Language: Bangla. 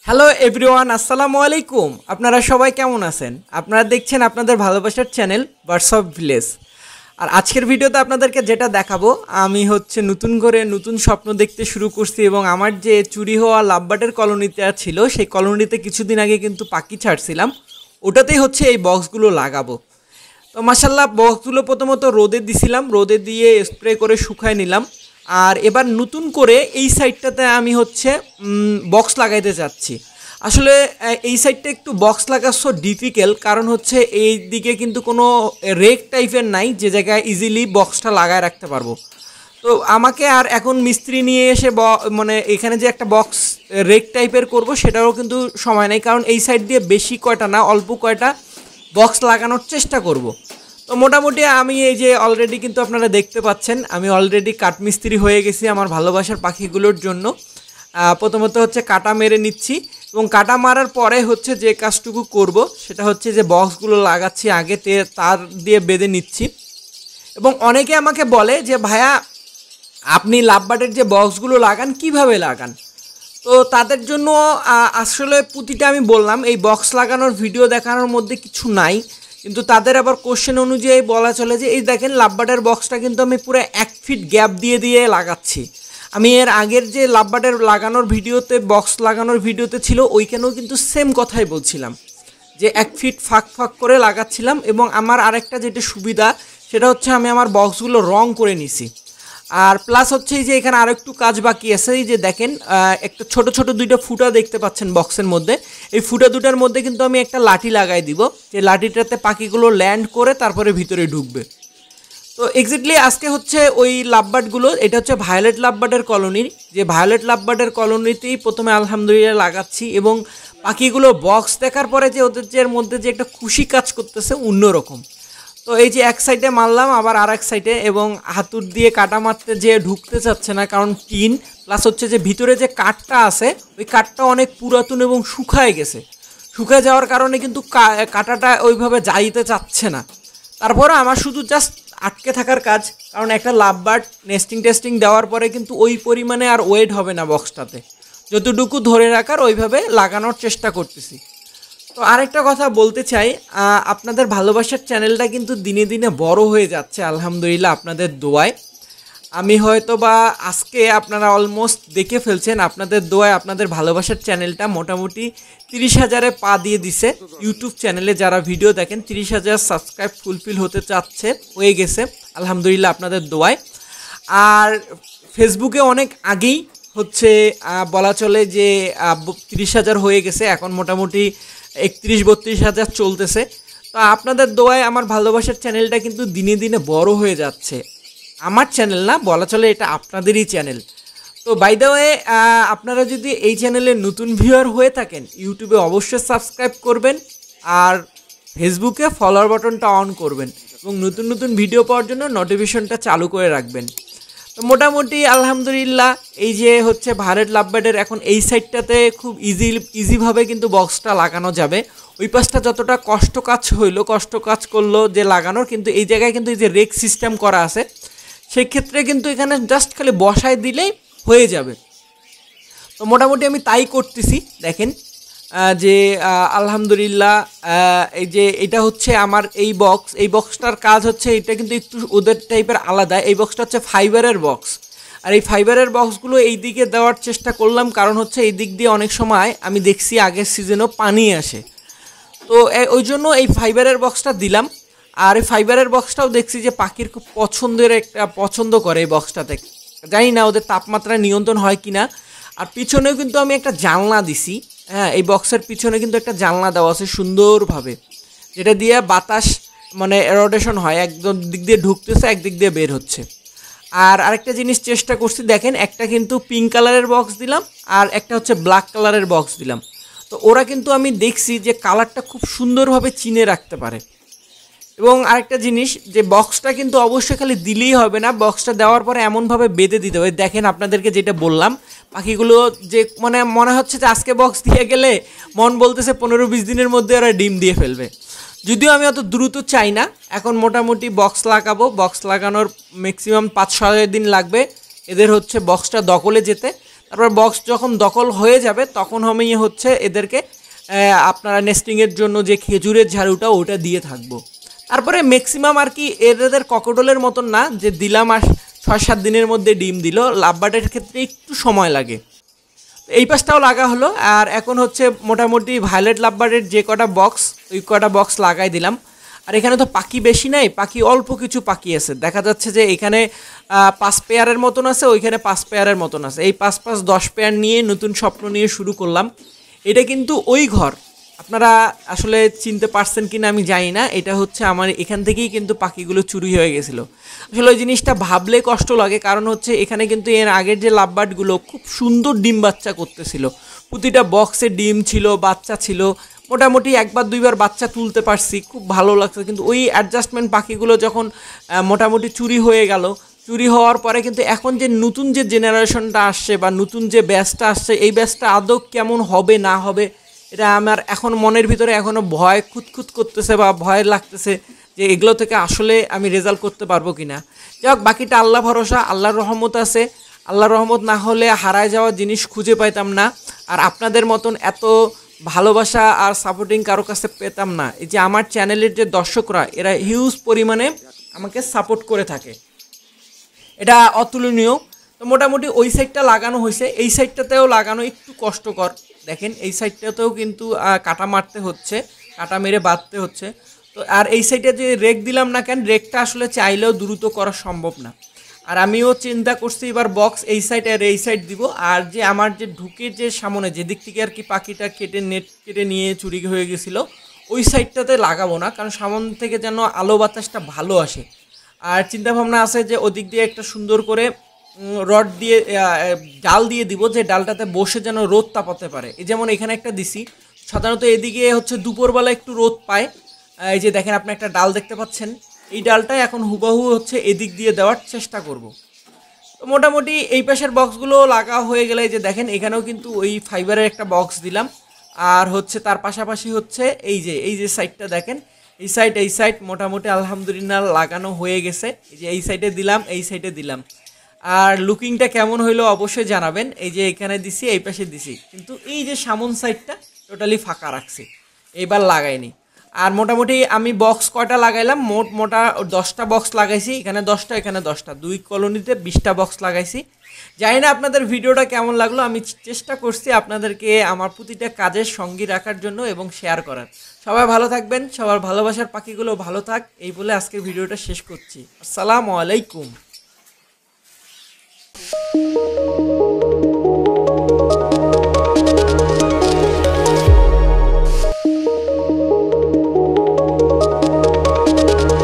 হ্যালো এভরিওয়ান, আসসালামু আলাইকুম। আপনারা সবাই কেমন আছেন? আপনারা দেখছেন আপনাদের ভালোবাসার চ্যানেল বার্ডস অফ ভিলেজ। আর আজকের ভিডিওতে আপনাদেরকে যেটা দেখাবো, আমি নতুন করে নতুন স্বপ্ন দেখতে শুরু করছি এবং আমার যে চুরি হওয়া লাভবার্ডের কলোনিতে ছিল সেই কলোনিতে কিছুদিন আগে কিন্তু পাখি ছাড়ছিলাম, ওটাতেই এই বক্সগুলো লাগাবো। তো মাশাল্লাহ বক্সগুলো প্রথমত রোদে দিছিলাম, রোদে দিয়ে স্প্রে করে শুকায় নিলাম। আর এবার নতুন করে এই সাইডটাতে আমি বক্স লাগাইতে চাচ্ছি। আসলে এই সাইডটা একটু বক্স লাগাচ্ছ ডিফিকাল্ট, কারণ এই দিকে কিন্তু কোনো রেক টাইপের নাই যে জায়গায় ইজিলি বক্সটা লাগায় রাখতে পারবো। তো আমাকে আর এখন মিস্ত্রি নিয়ে এসে মানে এখানে যে একটা বক্স রেক টাইপের করব সেটারও কিন্তু সময় নেই, কারণ এই সাইড দিয়ে বেশি কয়টা না অল্প কয়টা বক্স লাগানোর চেষ্টা করব। তো মোটামুটি আমি এই যে অলরেডি কিন্তু আপনারা দেখতে পাচ্ছেন আমি অলরেডি কাঠমিস্ত্রি হয়ে গেছি আমার ভালোবাসার পাখিগুলোর জন্য। প্রথমত কাটা মেরে নিচ্ছি এবং কাটা মারার পরে যে কাজটুকু করব সেটা যে বক্সগুলো লাগাচ্ছি আগে তার দিয়ে বেঁধে নিচ্ছি। এবং অনেকে আমাকে বলে যে ভাইয়া আপনি লাভবার্ডের যে বক্সগুলো লাগান কিভাবে লাগান? তো তাদের জন্য আসলে প্রতিটা আমি বললাম এই বক্স লাগানোর ভিডিও দেখানোর মধ্যে কিছু নাই, কিন্তু তাদের আবার কোশ্চেন অনুযায়ী বলা চলে যে এই দেখেন লাভবার্ডের বক্সটা কিন্তু আমি পুরো 1 ফিট গ্যাপ দিয়ে দিয়ে লাগাচ্ছি। আমি এর আগের যে লাভবার্ডের লাগানোর ভিডিওতে বক্স লাগানোর ভিডিওতে ছিল ওইখানেও কিন্তু সেম কথাই বলছিলাম যে 1 ফিট ফাঁক ফাঁক করে লাগাচ্ছিলাম। এবং আমার আরেকটা যেটা সুবিধা সেটা আমি আমার বক্সগুলো রং করে নিছি। আর প্লাস এই যে এখানে আরও একটু কাজ বাকি আছে। এই যে দেখেন একটা ছোট ছোট দুইটা ফুটা দেখতে পাচ্ছেন বক্সের মধ্যে, এই ফুটা দুটার মধ্যে কিন্তু আমি একটা লাঠি লাগাই দিব, যে লাঠিটাতে পাখিগুলো ল্যান্ড করে তারপরে ভিতরে ঢুকবে। তো এক্স্যাক্টলি আজকে ওই লাভবার্ডগুলো, এটা ভায়োলেট লাভবার্ডের কলোনির, যে ভায়োলেট লাভবার্ডের কলোনিতেই প্রথমে আলহামদুলিল্লাহ লাগাচ্ছি। এবং পাখিগুলো বক্স দেখার পরে যে ওদের যে মধ্যে যে একটা খুশি কাজ করতেছে অন্যরকম। তো এই যে এক সাইডে মারলাম আবার আর এক সাইডে, এবং হাতুড় দিয়ে কাটা মারতে যে ঢুকতে চাচ্ছে না, কারণ টিন প্লাস যে ভিতরে যে কাঠটা আছে ওই কাঠটা অনেক পুরাতন এবং শুকায় গেছে। শুকায় যাওয়ার কারণে কিন্তু কাটাটা ওইভাবে যাইতে চাচ্ছে না। তারপরে আমার শুধু জাস্ট আটকে থাকার কাজ, কারণ একটা লাভবার্ড টেস্টিং দেওয়ার পরে কিন্তু ওই পরিমাণে আর ওয়েট হবে না বক্সটাতে, যতটুকু ধরে রাখার ওইভাবে লাগানোর চেষ্টা করতেছি। তো আরেকটা কথা বলতে চাই, আপনাদের ভালোবাসার চ্যানেলটা কিন্তু দিনে দিনে বড় হয়ে যাচ্ছে আলহামদুলিল্লাহ আপনাদের দোয়ায়। আমি হয়তো বা আজকে আপনারা অলমোস্ট দেখে ফেলছেন, আপনাদের দোয়ায় আপনাদের ভালোবাসার চ্যানেলটা মোটামুটি 30,000-এ পা দিয়ে দিছে। ইউটিউব চ্যানেলে যারা ভিডিও দেখেন 30,000 সাবস্ক্রাইব ফুলফিল হতে চাচ্ছে, হয়ে গেছে আলহামদুলিল্লাহ আপনাদের দোয়ায়। আর ফেসবুকে অনেক আগেই বলা চলে যে 30,000 হয়ে গেছে, এখন মোটামুটি 31-32,000 চলতেছে। তো আপনাদের দোয়ায় আমার ভালোবাসার চ্যানেলটা কিন্তু দিনে দিনে বড় হয়ে যাচ্ছে। আমার চ্যানেল না, বলা চলে এটা আপনাদেরই চ্যানেল। তো বাই দ্য ওয়ে, আপনারা যদি এই চ্যানেলে নতুন ভিউয়ার হয়ে থাকেন ইউটিউবে অবশ্যই সাবস্ক্রাইব করবেন আর ফেসবুকে ফলোয়ার বাটনটা অন করবেন এবং নতুন নতুন ভিডিও পাওয়ার জন্য নোটিফিকেশনটা চালু করে রাখবেন। তো মোটামুটি আলহামদুলিল্লাহ এই যে ভায়োলেট লাভবার্ডের এখন এই সাইডটাতে খুব ইজিভাবে কিন্তু বক্সটা লাগানো যাবে। ওই পাশটা যতটা কষ্ট কাজ করলো যে লাগানোর, কিন্তু এই জায়গায় কিন্তু এই যে রেক সিস্টেম করা আছে, সেক্ষেত্রে কিন্তু এখানে জাস্ট খালি বসায় দিলেই হয়ে যাবে। তো মোটামুটি আমি তাই করতেছি। দেখেন যে আলহামদুলিল্লাহ এই যে এটা আমার এই বক্সটার কাজ এটা কিন্তু একটু ওদের টাইপের আলাদা। এই বক্সটা ফাইবারের বক্স, আর এই ফাইবারের বক্সগুলো এই দিকে দেওয়ার চেষ্টা করলাম, কারণ এই দিক দিয়ে অনেক সময় আমি দেখছি আগের সিজনেও পানি আসে, তো ওই জন্য এই ফাইবারের বক্সটা দিলাম। আর এই ফাইবারের বক্সটাও দেখছি যে পাখির খুব পছন্দ করে এই বক্সটাতে, জানি না ওদের তাপমাত্রা নিয়ন্ত্রণ হয় কিনা। আর পিছনেও কিন্তু আমি একটা জানলা দিছি, হ্যাঁ এই বক্সের পিছনে কিন্তু একটা জানলা দেওয়া আছে সুন্দরভাবে, যেটা দিয়ে বাতাস মানে রোটেশন হয়, একদম দিক দিয়ে ঢুকতেছে একদিক দিয়ে বের হচ্ছে। আর আরেকটা জিনিস চেষ্টা করছি, দেখেন একটা কিন্তু পিঙ্ক কালারের বক্স দিলাম আর একটা হচ্ছে ব্ল্যাক কালারের বক্স দিলাম। তো ওরা কিন্তু আমি দেখছি যে কালারটা খুব সুন্দরভাবে চিনে রাখতে পারে। এবং আরেকটা জিনিস যে বক্সটা কিন্তু অবশ্যই খালি দিলেই হবে না, বক্সটা দেওয়ার পরে এমনভাবে বেঁধে দিতে হবে। দেখেন আপনাদেরকে যেটা বললাম, পাখিগুলো যে মানে মনে হচ্ছে যে আজকে বক্স দিয়ে গেলে মন বলতেছে 15-20 দিনের মধ্যে ওরা ডিম দিয়ে ফেলবে। যদিও আমি অত দ্রুত চাই না, এখন মোটামুটি বক্স লাগাবো, বক্স লাগানোর ম্যাক্সিমাম 5-6 দিন লাগবে এদের হচ্ছে বক্সটা দখলে যেতে। তারপর বক্স যখন দখল হয়ে যাবে তখন আমি হচ্ছে এদেরকে আপনারা নেস্টিংয়ের জন্য যে খেজুরের ঝাড়ুটা ওটা দিয়ে থাকবো। তারপরে ম্যাক্সিমাম আর কি এদের ককোডলের মতন না যে দিলাম আর 6-7 দিনের মধ্যে ডিম দিল, লাভবার্ডের ক্ষেত্রে একটু সময় লাগে। এই পাশটাও লাগা হলো। আর এখন হচ্ছে মোটামুটি ভায়োলেট লাভবার্ডের যে কটা বক্স ওই কটা বক্স লাগাই দিলাম। আর এখানে তো পাখি বেশি নাই, পাখি অল্প কিছু পাখি আছে, দেখা যাচ্ছে যে এখানে 5 পেয়ারের মতন আছে, ওইখানে 5 পেয়ারের মতন আছে। এই 5-5-10 পেয়ার নিয়ে নতুন স্বপ্ন নিয়ে শুরু করলাম। এটা কিন্তু ওই ঘর, আপনারা আসলে চিনতে পারছেন কি না আমি জানি না, এটা হচ্ছে আমার এখান থেকেই কিন্তু পাখিগুলো চুরি হয়ে গেছিলো। আসলে ওই জিনিসটা ভাবলে কষ্ট লাগে, কারণ হচ্ছে এখানে কিন্তু এর আগের যে লাভবার্ডগুলো খুব সুন্দর ডিম বাচ্চা করতেছিল, প্রতিটা বক্সে ডিম ছিল, বাচ্চা ছিল, মোটামুটি 1-2বার বাচ্চা তুলতে পারছি, খুব ভালো লাগছে। কিন্তু ওই অ্যাডজাস্টমেন্ট পাখিগুলো যখন মোটামুটি চুরি হয়ে গেল, চুরি হওয়ার পরে কিন্তু এখন যে নতুন যে জেনারেশনটা আসছে বা নতুন যে ব্যাচটা আসছে, এই ব্যাচটা আদৌ কেমন হবে না হবে এটা আমার এখন মনের ভিতরে এখনও ভয় খুঁতখুত করতেছে বা ভয় লাগতেছে যে এগুলো থেকে আসলে আমি রেজাল্ট করতে পারবো কি না। যাই হোক, বাকিটা আল্লাহ ভরসা, আল্লাহর রহমত আছে। আল্লাহর রহমত না হলে হারায় যাওয়া জিনিস খুঁজে পাইতাম না, আর আপনাদের মতন এত ভালোবাসা আর সাপোর্টিং কারো কাছে পেতাম না। এই যে আমার চ্যানেলের যে দর্শকরা, এরা হিউজ পরিমাণে আমাকে সাপোর্ট করে থাকে, এটা অতুলনীয়। তো মোটামুটি ওই সাইডটা লাগানো হয়েছে, এই সাইডটাতেও লাগানো একটু কষ্টকর। দেখেন এই সাইডটাতেও কিন্তু কাটা মারতে হচ্ছে, কাটা মেরে বাঁধতে হচ্ছে। তো আর এই সাইডে যে রেক দিলাম না কেন, রেকটা আসলে চাইলেও দ্রুত করা সম্ভব না। আর আমিও চিন্তা করছি এবার বক্স এই সাইড আর এই সাইড দিব। আর যে আমার যে ঢুকে যে সামনে যেদিক থেকে আর কি পাখিটা কেটে নেট কেটে নিয়ে চুরি হয়ে গেছিলো, ওই সাইডটাতে লাগাবো না, কারণ সামন থেকে যেন আলো বাতাসটা ভালো আসে। আর চিন্তাভাবনা আছে যে ওদিক দিয়ে একটা সুন্দর করে রড দিয়ে ডাল দিয়ে দিব, যে ডালটাতে বসে যেন রোদ তাপাতে পারে। এই যেমন এখানে একটা দিছি, সাধারণত এদিকে হচ্ছে দুপুরবেলা একটু রোদ পায়। এই যে দেখেন আপনি একটা ডাল দেখতে পাচ্ছেন, এই ডালটাই এখন হুবাহু হচ্ছে এদিক দিয়ে দেওয়ার চেষ্টা করব। তো মোটামুটি এই পাশের বক্সগুলো লাগা হয়ে গেলে এই যে দেখেন এখানেও কিন্তু ওই ফাইবারের একটা বক্স দিলাম। আর হচ্ছে তার পাশাপাশি হচ্ছে এই যে সাইডটা দেখেন, এই সাইড মোটামুটি আলহামদুলিল্লাহ লাগানো হয়ে গেছে। এই যে এই সাইডে দিলাম, এই সাইডে দিলাম। আর লুকিংটা কেমন হইলো অবশ্যই জানাবেন। এই যে এখানে দিছি, এই পাশে দিছি, কিন্তু এই যে সামন সাইডটা টোটালি ফাঁকা রাখছি, এইবার লাগাইনি। আর মোটামুটি আমি বক্স কয়টা লাগাইলাম, মোটা 10টা বক্স লাগাইছি, এখানে 10টা এখানে 10টা, 2 কলোনিতে 20টা বক্স লাগাইছি। জানি না আপনাদের ভিডিওটা কেমন লাগলো, আমি চেষ্টা করছি আপনাদেরকে আমার প্রতিটা কাজের সঙ্গী রাখার জন্য এবং শেয়ার করার। সবাই ভালো থাকবেন, সবার ভালোবাসার পাখিগুলো ভালো থাক, এই বলে আজকের ভিডিওটা শেষ করছি। আসসালামু আলাইকুম।